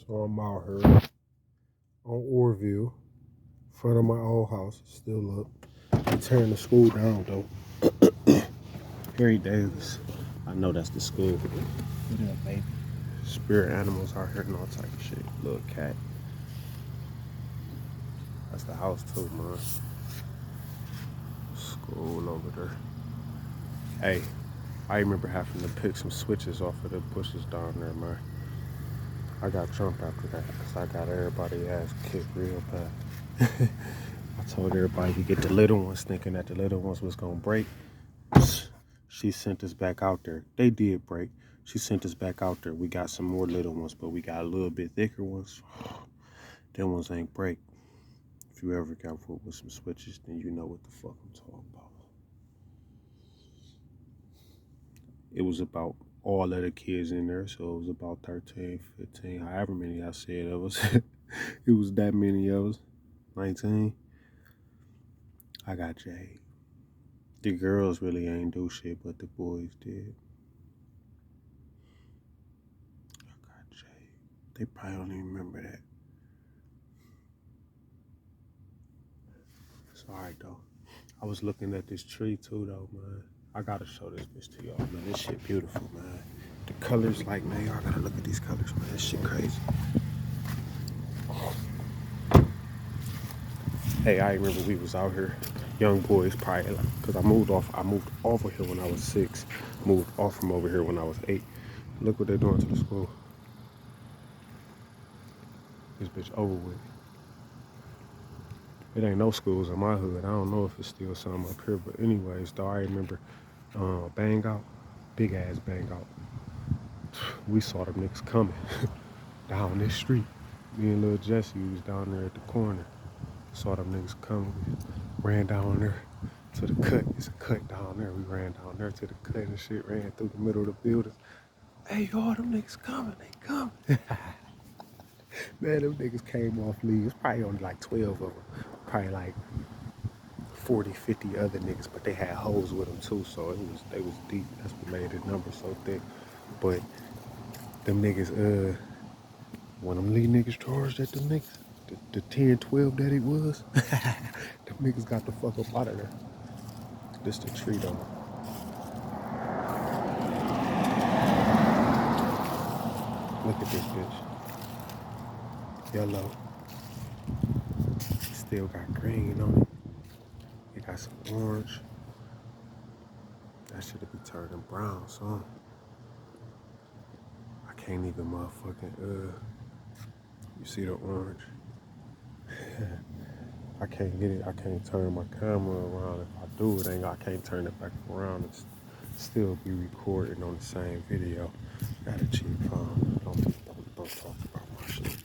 So I'm out here on Orrville, front of my old house, still up. I'm tearing the school down though. Harry Davis. I know that's the school. What up, baby? Spirit animals out here and all type of shit. Little cat. That's the house too, man. School over there. Hey, I remember having to pick some switches off of the bushes down there, man. I got jumped after that because I got everybody ass kicked real bad. I told everybody to get the little ones thinking that the little ones was gonna break. She sent us back out there. They did break. She sent us back out there. We got some more little ones, but we got a little bit thicker ones. Them ones ain't break. If you ever got fooled with some switches, then you know what the fuck I'm talking about. It was about all of the kids in there, so it was about 13, 15, however many I said it was. It was that many of us. 19. I got Jay. The girls really ain't do shit, but the boys did. I got Jay. They probably don't even remember that. It's alright though. I was looking at this tree too though, man. I gotta show this bitch to y'all, man. This shit beautiful, man. The colors, like, man, y'all gotta look at these colors, man. This shit crazy. Hey, I remember we was out here, young boys, probably, like, cause I moved off of here when I was 6, moved off from over here when I was 8. Look what they're doing to the school. This bitch over with. It ain't no schools in my hood. I don't know if it's still some up here, but anyways, though, I remember Bang Out, big ass Bang Out. We saw them niggas coming down this street. Me and Lil Jesse was down there at the corner. Saw them niggas coming. We ran down there to the cut. It's a cut down there. We ran down there to the cut and shit. Ran through the middle of the building. Hey, y'all, them niggas coming. They coming. Man, them niggas came off leave. It's probably only like 12 of them. Probably like 40, 50 other niggas, but they had hoes with them too, so they was deep. That's what made the number so thick. But them niggas, when them lead niggas charged at them niggas, the 10, 12 that it was, them niggas got the fuck up out of there. This the tree though. Look at this bitch. Yellow. Still got green on it. It got some orange. That should be turning brown, son. I can't even motherfucking, you see the orange? I can't get it. I can't turn my camera around. If I do it, I can't turn it back around. It's still be recording on the same video. Got a cheap phone. Don't talk about my shit.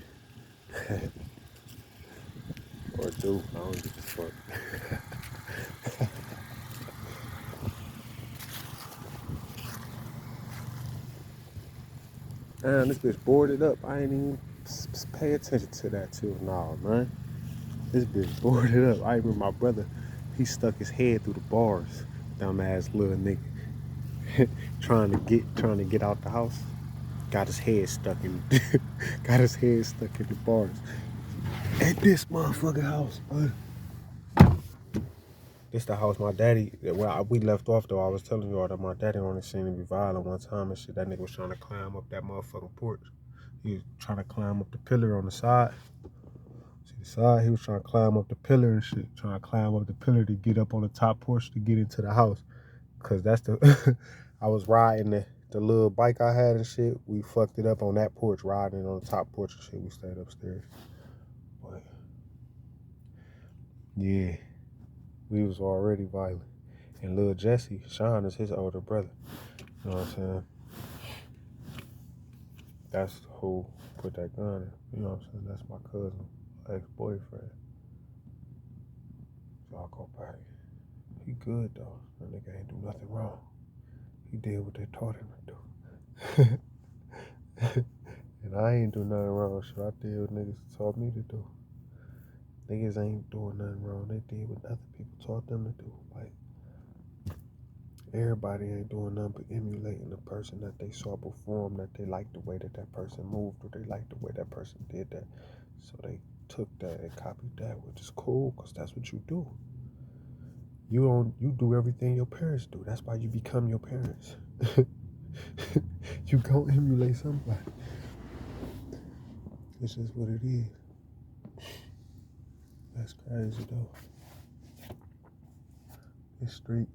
Or do. I don't give a fuck. Man, this bitch boarded up. I ain't even pay attention to that too. Nah, man. This bitch boarded up. I remember my brother, he stuck his head through the bars. Dumbass little nigga. trying to get out the house. Got his head stuck in the bars. At this motherfucking house, bro. This the house my daddy, we left off though. I was telling you all that my daddy only seen me be violent one time and shit. That nigga was trying to climb up that motherfucking porch. He was trying to climb up the pillar on the side. See the side? He was trying to climb up the pillar and shit. Trying to climb up the pillar to get up on the top porch to get into the house. Cause that's the, I was riding the little bike I had and shit. We fucked it up on that porch, riding on the top porch and shit. We stayed upstairs. But yeah, we was already violent. And Lil Jesse, Sean is his older brother. You know what I'm saying? That's who put that gun in. You know what I'm saying? That's my cousin, ex-boyfriend. So I'll go back. He good though. That nigga ain't do nothing wrong. He did what they taught him to do. And I ain't do nothing wrong, so I did what niggas taught me to do. Niggas ain't doing nothing wrong. They did what other people taught them to do. Like, Everybody ain't doing nothing but emulating the person that they saw perform, that they liked the way that that person moved, or they liked the way that person did that. So they took that and copied that, which is cool, because that's what you do. You do everything your parents do. That's why you become your parents. You go emulate somebody. It's just what it is. That's crazy though. It's street.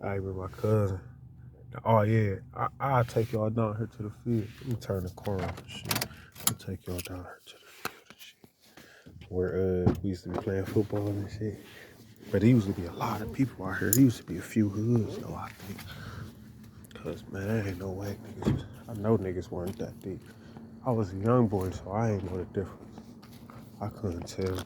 I remember my cousin. Oh yeah, I'll take y'all down here to the field. Let me turn the corner and shit. I'll take y'all down here to the field and shit. Where we used to be playing football and shit. But there used to be a lot of people out here. There used to be a few hoods though, I think. Cause man, there ain't no way niggas. I know niggas weren't that deep. I was a young boy, so I ain't know the difference. I couldn't tell.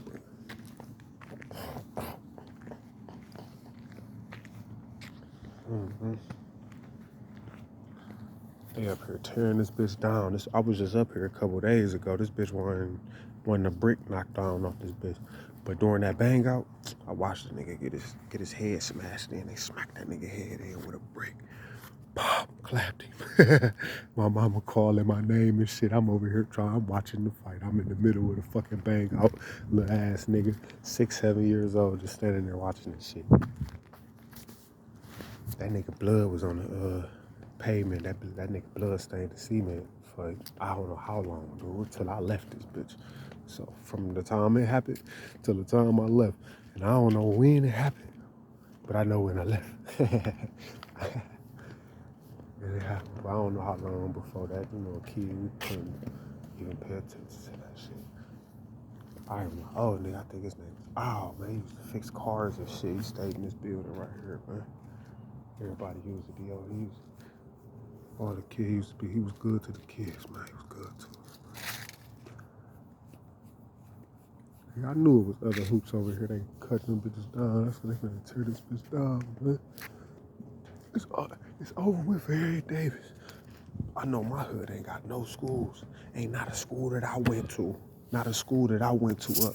They up here tearing this bitch down. I was just up here a couple days ago. This bitch wasn't a brick knocked down off this bitch. But during that bang out, I watched the nigga get his head smashed in. They smacked that nigga head in with a brick. Pop, clapped him. My mama calling my name and shit. I'm over here I'm watching the fight. I'm in the middle of the fucking bang out. Little ass nigga, 6, 7 years old, just standing there watching this shit. That nigga blood was on the pavement. That nigga blood stained the cement for I don't know how long, dude, till I left this bitch. So from the time it happened till the time I left. And I don't know when it happened, but I know when I left. It happened. But I don't know how long before that, a kid, we couldn't even pay attention to that shit. I remember, nigga, I think his name was, man, he used to fix cars and shit. He stayed in this building right here, man. Everybody used to be over. All the kids he was good to the kids, man. He was good to us. Yeah, I knew it was other hoops over here. They cut them bitches down. That's what they gonna tear this bitch down, man. It's over with for Eric Davis. I know my hood ain't got no schools. Ain't not a school that I went to. Not a school that I went to up.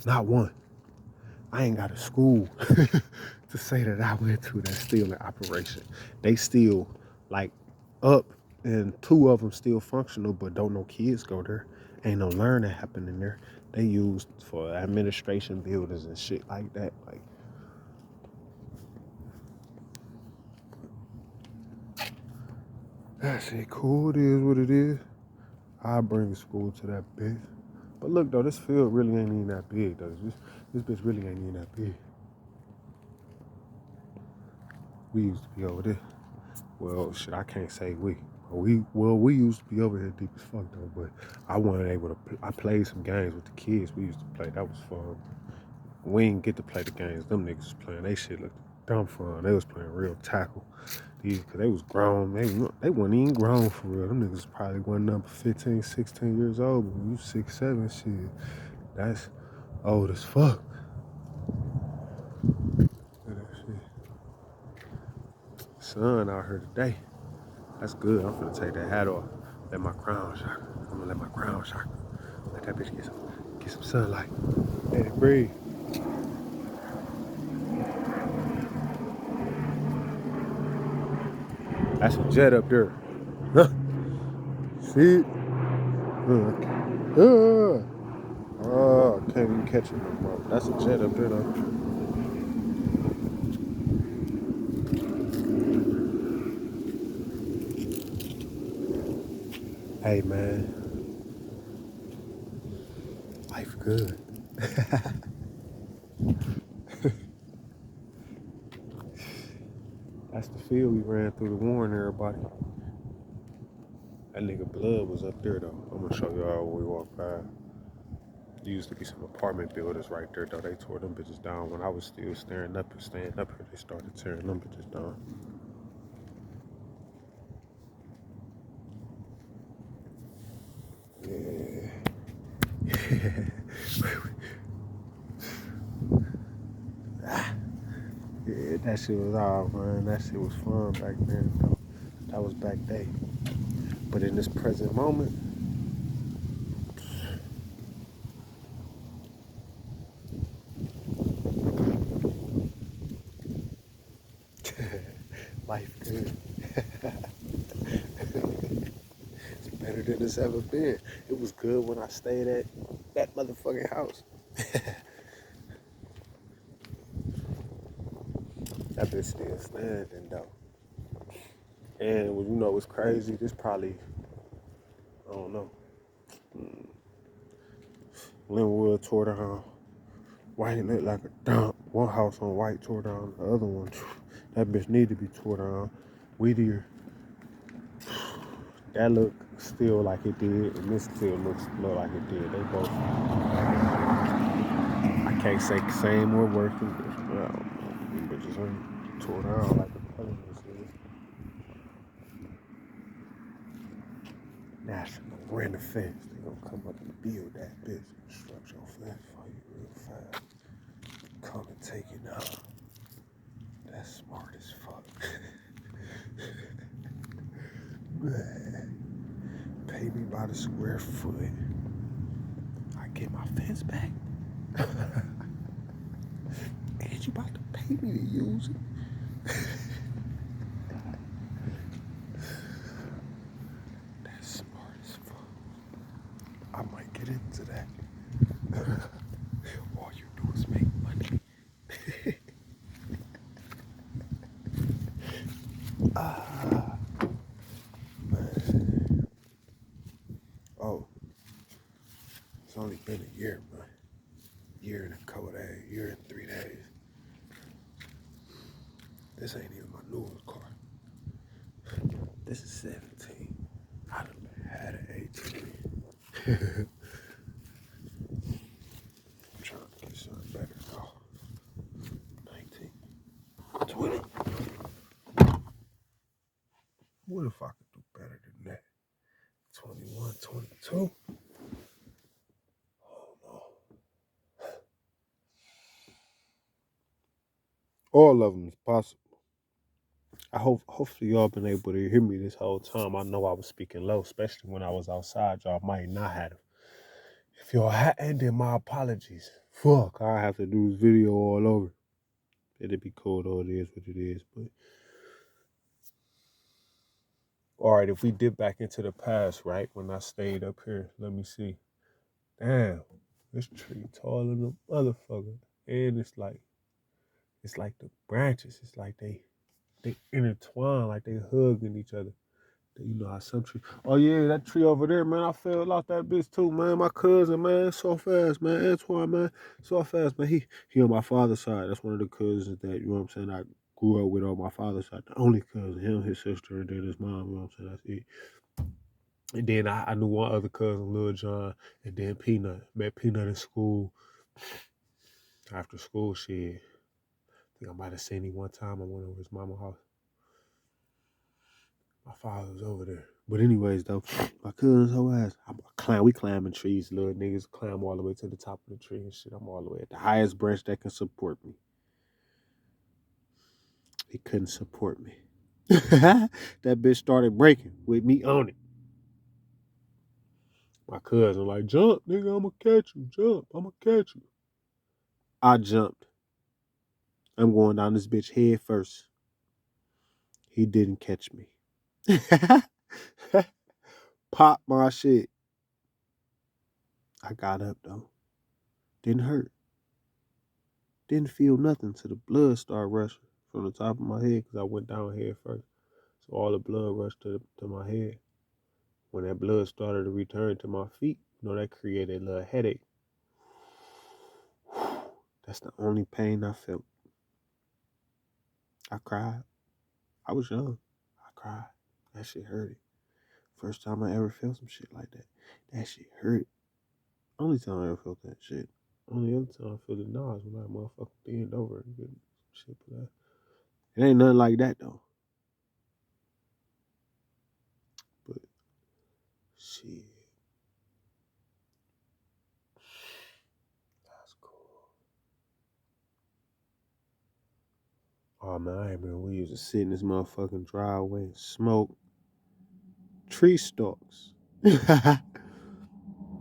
Not one. I ain't got a school to say that I went to that's still in operation. They still up, and 2 of them still functional, but don't no kids go there. Ain't no learning happening there. They used for administration buildings and shit like that. That shit cool. It is what it is. I bring school to that bitch. But look though, this field really ain't even that big though. This bitch really ain't even that big. We used to be over there. Well, shit, I can't say we. We used to be over here deep as fuck though, but I wasn't able to. I played some games with the kids. We used to play. That was fun. We didn't get to play the games. Them niggas was playing. They shit looked dumb fun. They was playing real tackle. Cause they was grown. They wasn't even grown for real. Them niggas probably wasn't up 15, 16 years old. But when you 6, 7, shit, that's old as fuck. Sun out here today. That's good. I'm finna take that hat off. Let my crown shine. I'm gonna let my crown shine. Let that bitch get some sunlight. Let it breathe. That's a jet up there. See it? Oh, I can't even catch it no more. That's a jet up there though. Hey man, life good. That's the field we ran through the Warren, everybody. That nigga blood was up there though. I'm gonna show y'all where we walk by. There used to be some apartment buildings right there though. They tore them bitches down when I was still staying up here. They started tearing them bitches down. Yeah. Yeah, that shit was all, man. That shit was fun back then, though. That was back then. But in this present moment, better than it's ever been. It was good when I stayed at that motherfucking house. That bitch still standing though. And when you know what's crazy, this probably, I don't know, Linwood tore down. White looked like a dump. One house on White tore down. The other one, that bitch need to be tore down. Whittier, that look still like it did, and this still looks like it did. They both, I can't say same or worse than this. I don't know. Them bitches ain't tore down like the other ones is. National rent offense. They gonna come up and build that bitch. Construct your fence for you real fast. Come and take it now. That's smart as fuck. Pay me by the square foot. I get my fence back. And you about to pay me to use it. That's smart as fuck. I might get into that. All you do is make money. Man. Oh, it's only been a year, man. Year and a couple days, year and 3 days. This ain't even my newest car. This is 17. I done had an 18. I'm trying to get something better now. 19. 20. What if I could do better than that? 21, 22. Oh no. All of them is possible. Hopefully y'all been able to hear me this whole time. I know I was speaking low, especially when I was outside. Y'all might not have. If y'all hadn't, then my apologies. Fuck, I have to do this video all over. It'd be cool though. It is what it is. But all right, if we dip back into the past, right when I stayed up here, let me see. Damn, this tree taller than a motherfucker, and it's like the branches. It's like they intertwine, like they hugging each other. You know how some tree. Oh yeah, that tree over there, man. I fell off that bitch too, man. My cousin, man, so fast, man. Antoine, man, so fast, man. He on my father's side. That's one of the cousins that you know what I'm saying. I grew up with on my father's side. The only cousin, him, his sister, and then his mom. You know what I'm saying. That's it. And then I knew one other cousin, Lil John, and then Peanut. Met Peanut in school. After school, shit. I think I might have seen him one time. I went over his mama's house. My father was over there. But anyways, though, my cousin's whole ass. We climbing trees, little niggas climb all the way to the top of the tree and shit. I'm all the way at the highest branch that can support me. He couldn't support me. That bitch started breaking with me on it. My cousin like, jump, nigga, I'ma catch you. Jump, I'ma catch you. I jumped. I'm going down this bitch head first. He didn't catch me. Pop my shit. I got up though. Didn't hurt. Didn't feel nothing till the blood started rushing from the top of my head because I went down head first. So all the blood rushed to my head. When that blood started to return to my feet, you know, that created a little headache. That's the only pain I felt. I cried. I was young. I cried. That shit hurt. First time I ever felt some shit like that. That shit hurt. Only time I ever felt that shit. Only other time I feel it now is when I motherfucker bend over and get shit for that. It ain't nothing like that though. But shit. That's cool. Oh man, I remember we used to sit in this motherfucking driveway and smoke tree stalks.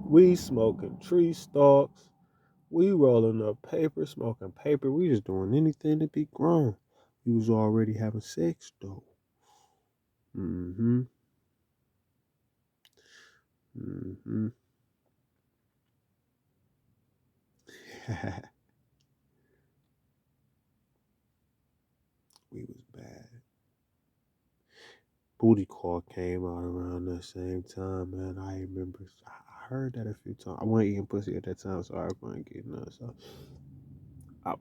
We smoking tree stalks. We rolling up paper, smoking paper. We just doing anything to be grown. We was already having sex though. Mm-hmm. Mm. We was bad. Booty Call came out around the same time, man. I remember. I heard that a few times. I wasn't eating pussy at that time, so I wasn't getting none. So I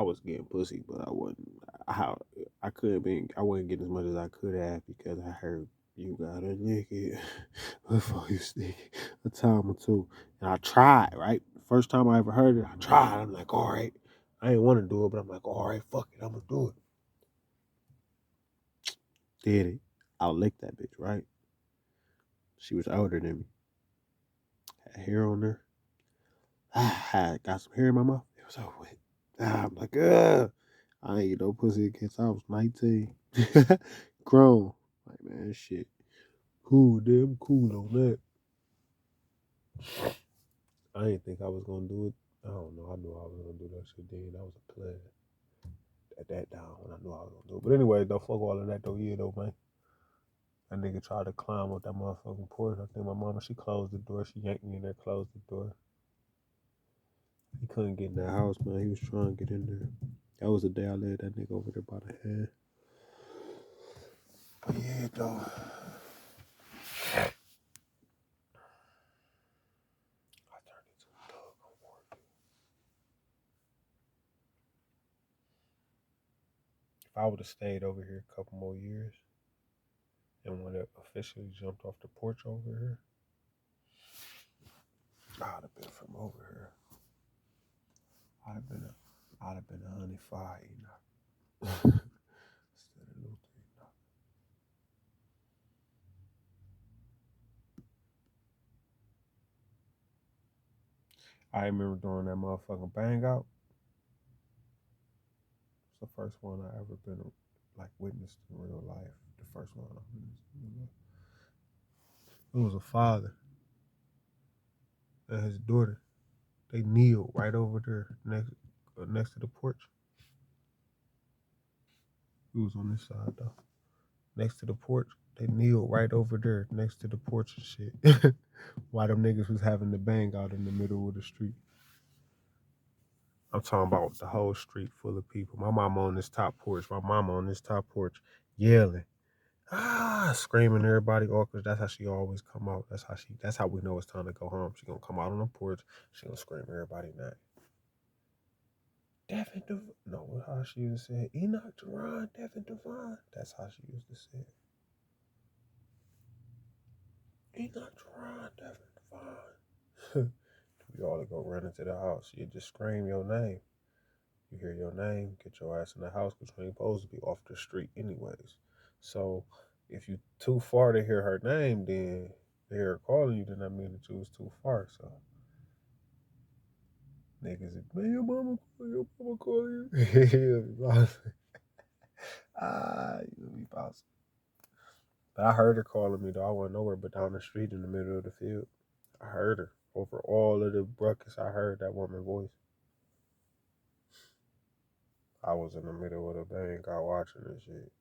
was getting pussy, but I wasn't. How I could be. I wasn't getting as much as I could have because I heard you got a nigga before you stick a time or two, and I tried. Right, first time I ever heard it, I tried. I'm like, all right. I didn't want to do it, but I'm like, all right, fuck it, I'm gonna do it. Did it? I'll lick that bitch, right? She was older than me. Had hair on her. I got some hair in my mouth. It was over with. I'm like, ugh. I ain't get no pussy against I was 19. Grown. Like, man, shit. Cool, damn cool on that. I didn't think I was gonna do it. I don't know. I knew I was gonna do that shit then. That was a plan at that time when I knew I was gonna do it. But anyway, don't fuck all of that though, yeah though, man. That nigga tried to climb up that motherfucking porch. I think my mama, she closed the door. She yanked me in there, closed the door. He couldn't get in that house, man. He was trying to get in there. That was the day I led that nigga over there by the hand. But yeah, though. I turned into a thug on Orrville. If I would have stayed over here a couple more years and would have officially jumped off the porch over here, I'd have been from over here. I'd have been a honey fire, you know. Instead of Luther, you know. I remember doing that motherfucking bang out. It's the first one I ever been like witnessed in real life. The first one I witnessed in real life. It was a father and his daughter. They kneeled right over there next to the porch. He was on this side though. Next to the porch. They kneeled right over there next to the porch and shit. While them niggas was having the bang out in the middle of the street. I'm talking about the whole street full of people. My mama on this top porch. My mama on this top porch yelling. Screaming everybody off because that's how she always come out. That's how we know it's time to go home. She gonna come out on the porch. She gonna scream everybody name. Devin Devine. No, how she used to say it. Enoch Duran, Devin Devine. That's how she used to say it. Enoch Duran, Devin Devine. We all go run into the house. You just scream your name. You hear your name, get your ass in the house because you ain't supposed to be off the street anyways. So if you too far to hear her name, then they hear her calling you, then that means that you was too far. So niggas, man, your mama call you. You be boss. But I heard her calling me though. I wasn't nowhere but down the street in the middle of the field. I heard her over all of the ruckus. I heard that woman's voice. I was in the middle of the bank, out watching this shit.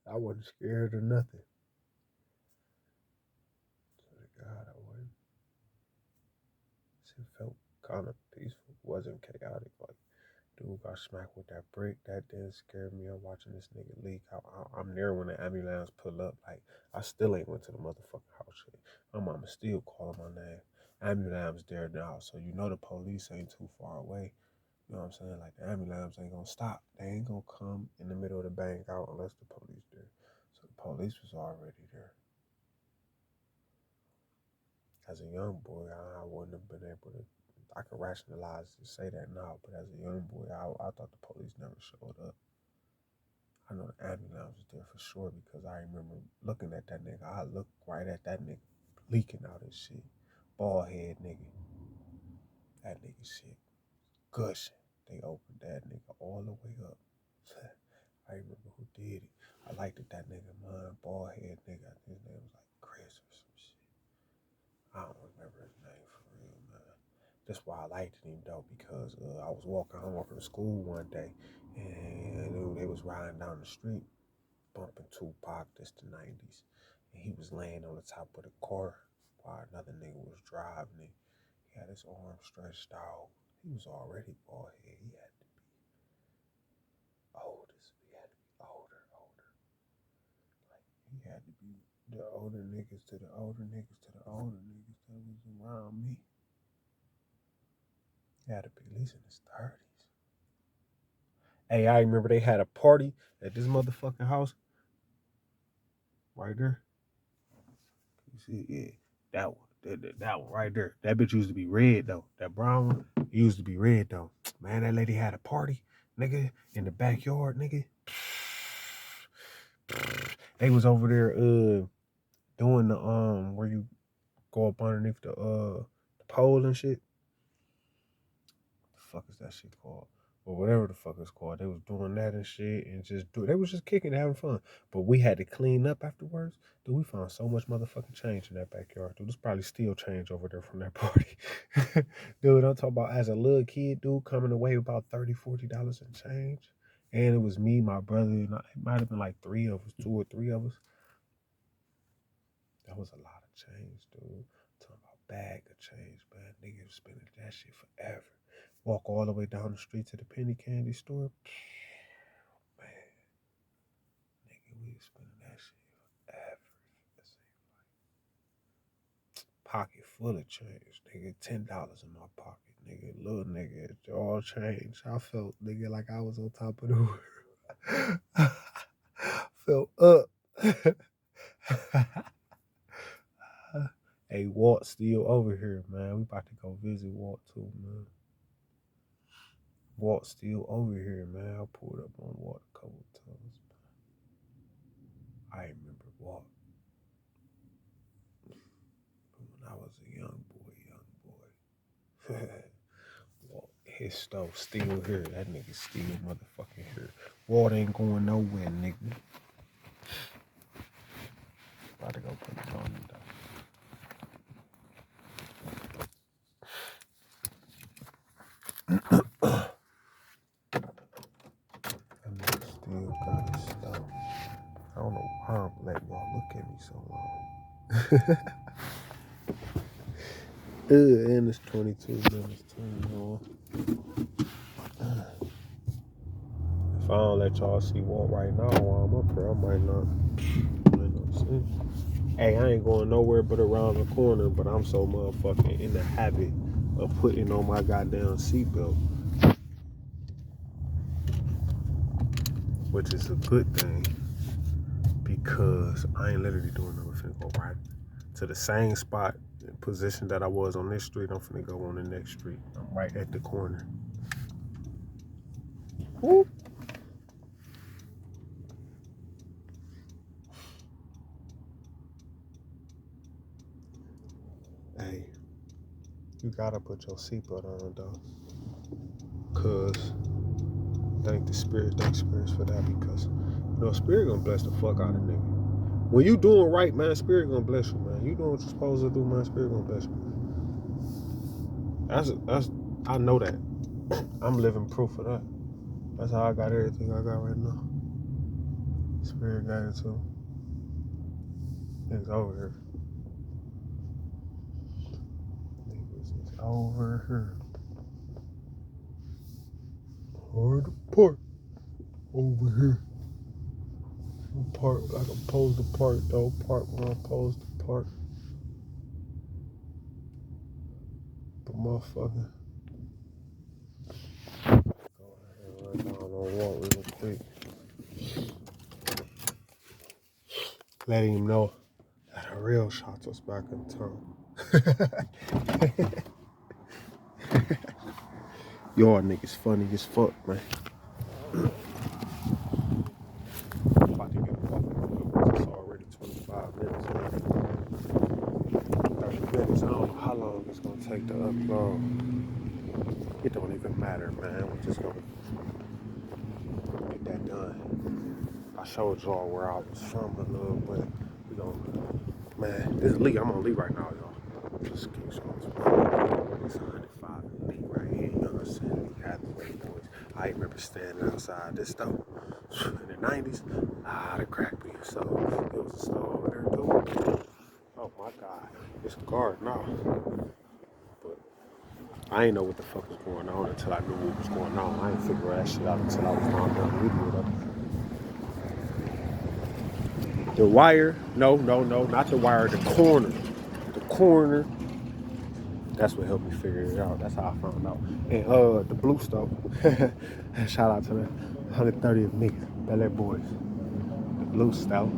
I wasn't scared or nothing. God, I wasn't. It felt kind of peaceful. It wasn't chaotic. Like, dude got smacked with that brick. That didn't scare me. I'm watching this nigga leak. I'm there when the ambulance pull up. Like, I still ain't went to the motherfucking house yet. My mama still calling my name. Ambulance there now, so you know the police ain't too far away. You know what I'm saying? Like, the ambulance ain't gonna stop. They ain't gonna come in the middle of the bank out unless the police there. So the police was already there. As a young boy, I wouldn't have been able to. I could rationalize to say that now, but as a young boy, I thought the police never showed up. I know the ambulance was there for sure because I remember looking at that nigga. I looked right at that nigga leaking out his shit. Bald head nigga. That nigga shit gushing. They opened that nigga all the way up. I remember who did it. I liked it, that nigga, man. Bald head nigga. I think his name was like Chris or some shit. I don't remember his name for real, man. That's why I liked him though, because I was walking home from school one day, and they was riding down the street, bumping Tupac. This the '90s, and he was laying on the top of the car while another nigga was driving it. He had his arm stretched out. He was already bald head. He had to be oldest. He had to be older. Like he had to be the older niggas to the older niggas to the older niggas that was around me. He had to be at least in his 30s. Hey, I remember they had a party at this motherfucking house. Right there. You see, yeah. That one. That one right there. That bitch used to be red though. That brown one, it used to be red though. Man, that lady had a party, nigga, in the backyard, nigga. They was over there doing the where you go up underneath the pole and shit. The fuck is that shit called? Or whatever the fuck it's called. They was doing that and shit and they was just kicking, having fun. But we had to clean up afterwards. Dude, we found so much motherfucking change in that backyard. Dude, there's probably still change over there from that party. Dude, I'm talking about as a little kid, dude, coming away with about $30, $40 in change. And it was me, my brother, and it might have been like 3 of us, 2 or 3 of us. That was a lot of change, dude. I'm talking about bag of change, man. Niggas spending that shit forever. Walk all the way down the street to the penny candy store. Man, nigga, we was spending that shit forever. Pocket full of change, nigga. $10 in my pocket, nigga. Little nigga, it's all change. I felt, nigga, like I was on top of the world. Felt up. Hey, Walt still over here, man. We about to go visit Walt too, man. Walt still over here, man. I pulled up on Walt a couple of times. I remember Walt. When I was a young boy. Walt, his stuff still here. That nigga still motherfucking here. Walt ain't going nowhere, nigga. About to go put it on though. That nigga still got his stuff. I don't know why I'm letting y'all look at me so long. And it's 22 minutes turned on. If I don't let y'all see Walt right now while I'm up here, I might not. Hey, I ain't going nowhere but around the corner, but I'm so motherfucking in the habit of putting on my goddamn seatbelt. Which is a good thing because I ain't literally doing nothing. I'm finna go right to the same spot, position that I was on this street. I'm finna go on the next street. I'm right at the corner. Woo. Hey, you gotta put your seatbelt on though. Cause thank spirits for that, because you know spirit gonna bless the fuck out of nigga. When you doing right, man, spirit gonna bless you, man. You doing what you're supposed to do, man, spirit gonna bless you, man. That's I know that. I'm living proof of that. That's how I got everything I got right now. Spirit got it too. It's over here. Niggas is over here. Hard to park. Over here. Park like I'm supposed to park though. Park when I'm supposed to park. But motherfucker. Go ahead and run down on Walt real quick. Letting him know that a real shot was back in town. Y'all niggas funny as fuck, man. About to get a fucking Uber. It's already 25 minutes. 30 minutes. I don't know how long it's gonna take to upload. It don't even matter, man. We're just gonna get that done. I showed y'all where I was from a little bit. We gonna, man, this is Lee. I'm on Lee right now, y'all. Just keep showing this. It's 105 Lee right here. You know what I'm saying? We had the way boys. I remember standing outside this store in the 90s. The crack being sold. There was a store over there, too. Oh my God. It's garbage. I ain't know what the fuck was going on until I knew what was going on. I ain't figure that shit out until I was on the video though. The wire, no, not the wire, the corner. The corner. That's what helped me figure it out. That's how I found out. And the blue stove. Shout out to the 130th niggas, Bel Air boys. The blue stove.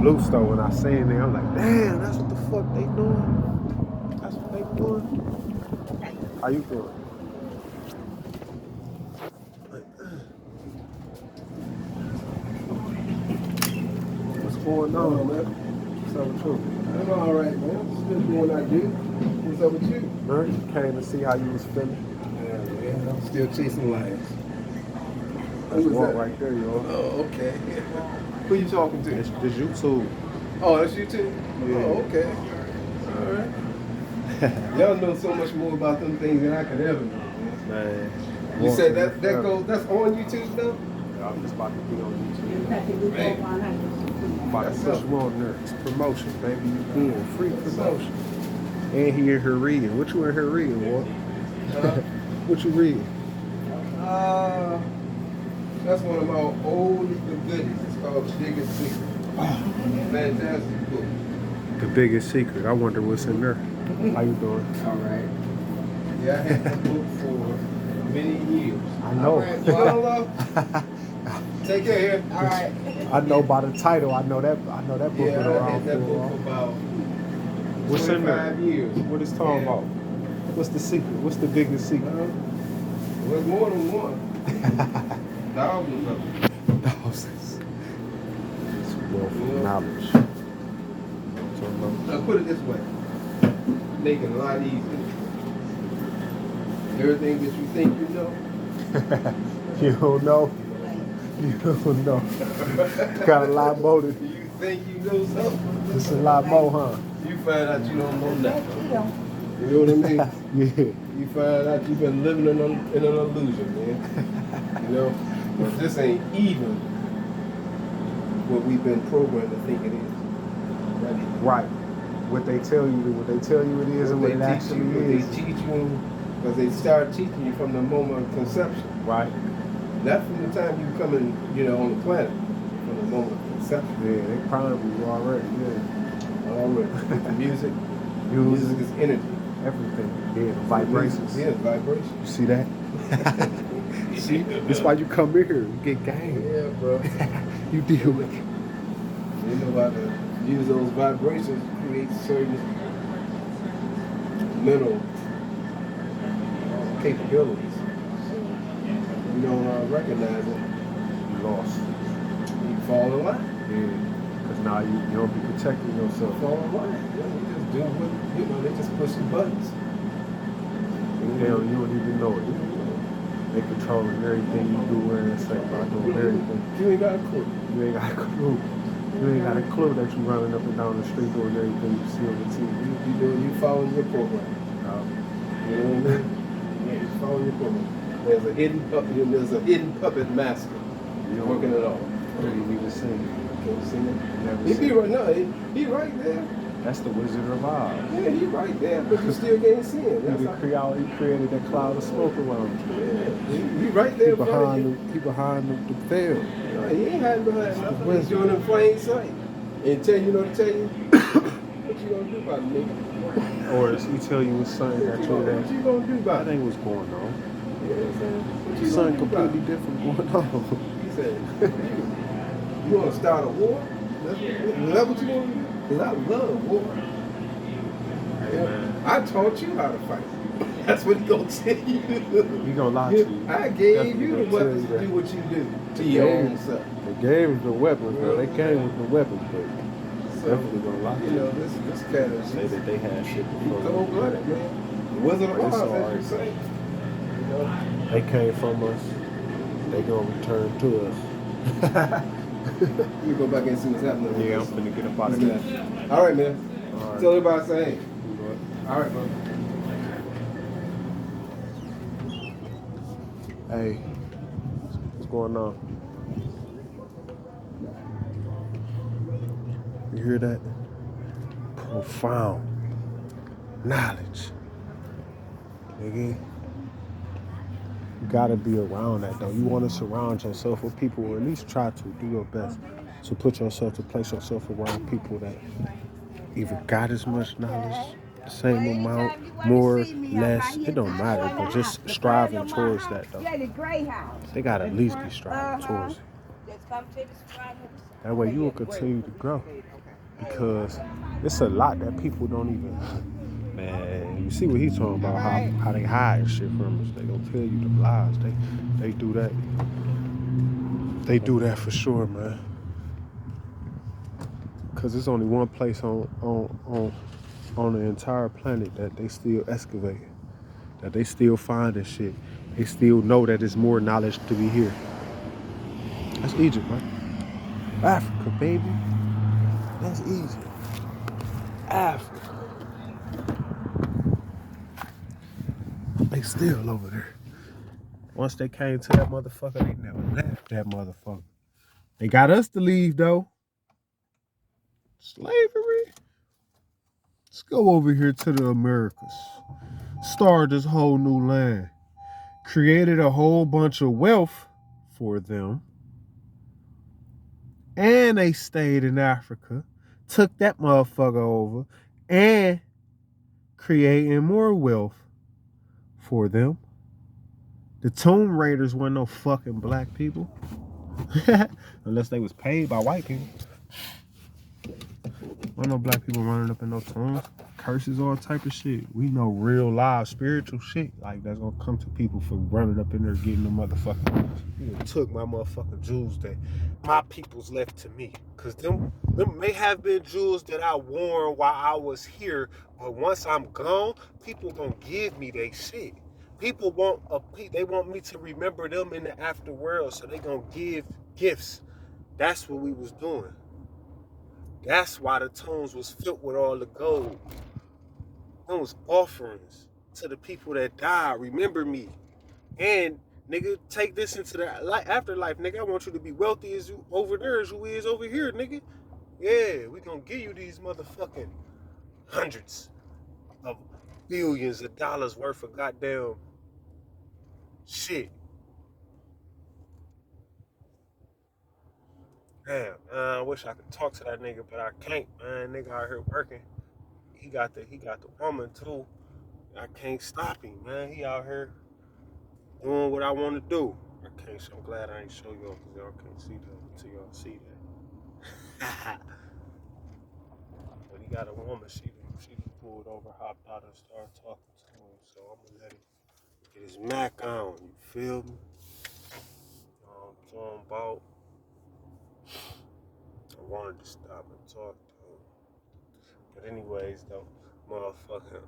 Blue stove, when I seen it, I'm like, damn, that's what the fuck they doing. That's what they doing. How you doing? What's going on, man? What's up with you? I'm all right, man. Still doing what I do. What's up with you? Man, came to see how you was feeling. Yeah, man. I'm still chasing lions. That's Who is walk that? right there, yo. Oh, okay. Who you talking to? It's YouTube. Oh, that's you too? Yeah. Oh, okay. All right. Y'all know so much more about them things than I could ever know. Man. You said that's on YouTube though? Yeah, I'm just about to be on YouTube. Man. About to push you on there. It's promotion, baby. You good. Free promotion. And he in here reading. What you in here reading, boy? What you reading? That's one of my old goodies. It's called Biggest Secret. Fantastic book. The Biggest Secret. I wonder what's in there. How you doing? All right. Yeah, I had that book for many years. I know. All right, well, take care here. All right. I know by the title. I know that book Yeah, been I around had that for a book while. for about What's in there? 25 years. What it's talking about? What's the secret? What's the biggest secret? Well, it's more than one. Thousands of them. Thousands. It's wealth of knowledge. I'll put it this way. Make it a lot easier. Everything that you think you know. You don't know. You don't know. Got a lot more than You think you know something. it's a lot more, huh? You find out you don't know nothing. You know what I mean? Yeah. You find out you've been living in an illusion, man. You know? But this ain't even what we've been programmed to think it is. Right. What they tell you it is and what it actually is. They teach you, because they start teaching you from the moment of conception. Right. Not from the time you come in, on the planet. From the moment of conception. Yeah, they prime you already, yeah. Already. With the music. Music is energy. Everything. Yeah, vibrations. Yeah, vibrations. You see that? See? That's why you come here. You get game. Yeah, bro. You deal with it. You know how to use those vibrations to create certain mental capabilities. You don't recognize it. You lost. You fall in line. Yeah. Because now you don't be protecting yourself. Fall in line. You just do what, they just push the buttons. Hell, you don't even know it. They controlling everything you do and say by doing everything. You ain't got a clue. You ain't got a clue. You ain't got a clue that you running up and down the street doing everything you see on the TV. You following your program. You know what I mean? You just follow your program. There's a hidden puppet master working it all. You didn't even sing it. Can't sing it. Never He seen be it. right now. He right there. That's the Wizard of Oz. Yeah, he right there, but you still can't see him. He created that cloud of smoke around you. Yeah, he right there. He behind the veil. No, he ain't hiding behind nothing. He's doing it in plain sight. And tell you what you gonna do about it, nigga? Or he tell you what's something that What you gonna do about that it? ain't what's going on. You know what I'm saying? What you Something gonna do about completely it? different going on. He said, you wanna start a war? Is that what you wanna do? Because I love war. Hey, man. I taught you how to fight. That's what he gonna tell you. He gonna lie to you. I gave Definitely you the gonna tell weapons you to that. do what you do to your own self. They gave him the weapons, but they came with the weapons, but So, definitely gonna lie to you you. know, this cat is Say that they had shit he's before. cold-blooded, man. The Wizard of It's Oz, all as right. you say. You know, They came from us. They gonna return to us. let me go back and see what's happening. Yeah, I'm finna get up out of here. All right, man. All right. Tell everybody, say hey. You know what? All right, bro. Hey, what's going on? You hear that? Profound knowledge. nigga. You gotta be around that though. You want to surround yourself with people, or at least try to do your best to put yourself to place yourself around people that either got as much knowledge, the same amount, more, less. It don't matter, but just striving towards that though. They gotta at least be striving towards it. That way you will continue to grow because it's a lot that people don't even. Man, you see what he's talking about? How they hide shit from us. They don't tell you the lies. They do that. They do that for sure, man. Cause there's only one place on the entire planet that they still excavate, that they still finding shit. They still know that there's more knowledge to be here. That's Egypt, man. Africa, baby. That's Egypt. Africa. They still over there. Once they came to that motherfucker, they never left that motherfucker. They got us to leave though. Slavery. Let's go over here to the Americas. Start this whole new land. Created a whole bunch of wealth for them. And they stayed in Africa. Took that motherfucker over. And creating more wealth for them. The Tomb Raiders weren't no fucking black people. Unless they was paid by white people. Weren't no black people running up in no tombs. Curses, all type of shit. We know real live spiritual shit like that's gonna come to people for running up in there getting the motherfucking. You took my motherfucking jewels that my peoples left to me. Cause them may have been jewels that I wore while I was here, but once I'm gone, people gonna give me they shit. People they want me to remember them in the afterworld, so they gonna give gifts. That's what we was doing. That's why the tombs was filled with all the gold. Those offerings to the people that died. Remember me. And nigga, take this into the afterlife, nigga. I want you to be wealthy as you over there as you is over here, nigga. Yeah, we gonna give you these motherfucking hundreds of billions of dollars worth of goddamn shit. Damn, I wish I could talk to that nigga, but I can't, man. Nigga out here working. He got the woman too. I can't stop him, man. He out here doing what I want to do. I can't. I'm glad I ain't show y'all because y'all can't see that until y'all see that. But he got a woman. She pulled over, hopped out, and started talking to him. So I'm gonna let him get his Mac on. You feel me? Talking about. I wanted to stop and talk to him. But anyways, though, motherfucking